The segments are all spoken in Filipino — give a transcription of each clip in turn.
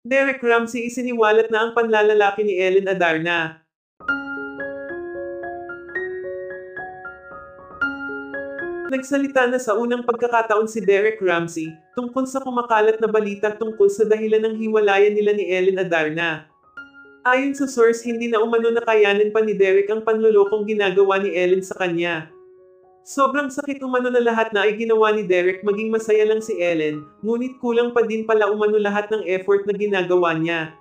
Derek Ramsey isiniwalat na ang panlalalaki ni Ellen Adarna. Nagsalita na sa unang pagkakataon si Derek Ramsey tungkol sa kumakalat na balita tungkol sa dahilan ng hiwalayan nila ni Ellen Adarna. Ayon sa source, hindi na umano nakayanan pa ni Derek ang panlolokong ginagawa ni Ellen sa kanya. Sobrang sakit umano na lahat na ay ginawa ni Derek, maging masaya lang si Ellen, ngunit kulang pa din pala umano lahat ng effort na ginagawa niya.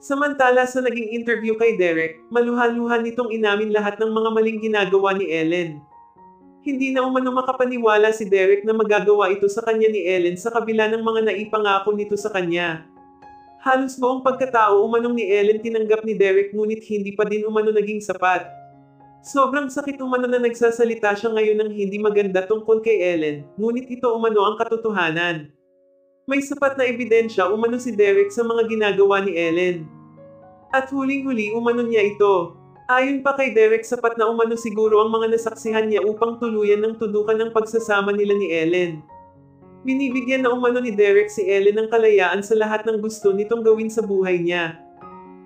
Samantala sa naging interview kay Derek, maluhan-luhan nitong inamin lahat ng mga maling ginagawa ni Ellen. Hindi na umano makapaniwala si Derek na magagawa ito sa kanya ni Ellen sa kabila ng mga naipangako nito sa kanya. Halos buong pagkatao umanong ni Ellen tinanggap ni Derek, ngunit hindi pa din umano naging sapat. Sobrang sakit umano na nagsasalita siya ngayon ng hindi maganda tungkol kay Ellen, ngunit ito umano ang katotohanan. May sapat na ebidensya umano si Derek sa mga ginagawa ni Ellen. At huling-huli umano niya ito. Ayon pa kay Derek, sapat na umano siguro ang mga nasaksihan niya upang tuluyan ng tudukan ng pagsasama nila ni Ellen. Binibigyan na umano ni Derek si Ellen ng kalayaan sa lahat ng gusto nitong gawin sa buhay niya.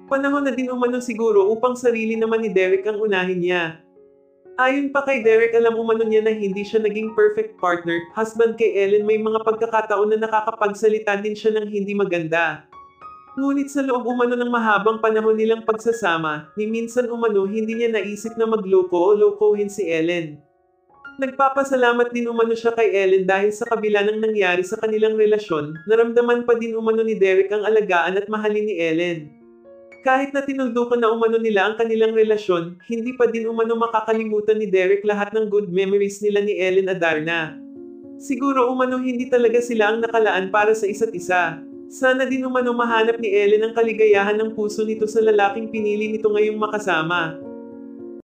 Panahon na din umano siguro upang sarili naman ni Derek ang unahin niya. Ayon pa kay Derek, alam umano niya na hindi siya naging perfect partner, husband kay Ellen. May mga pagkakataon na nakakapagsalita din siya ng hindi maganda. Ngunit sa loob umano ng mahabang panahon nilang pagsasama, ni minsan umano hindi niya naisip na magloko o lokohin si Ellen. Nagpapasalamat din umano siya kay Ellen dahil sa kabila ng nangyari sa kanilang relasyon, naramdaman pa din umano ni Derek ang alagaan at mahalin ni Ellen. Kahit na tinuldukan na umano nila ang kanilang relasyon, hindi pa din umano makakalimutan ni Derek lahat ng good memories nila ni Ellen Adarna. Siguro umano hindi talaga sila ang nakalaan para sa isa't isa. Sana din umano mahanap ni Ellen ang kaligayahan ng puso nito sa lalaking pinili nito ngayong makasama.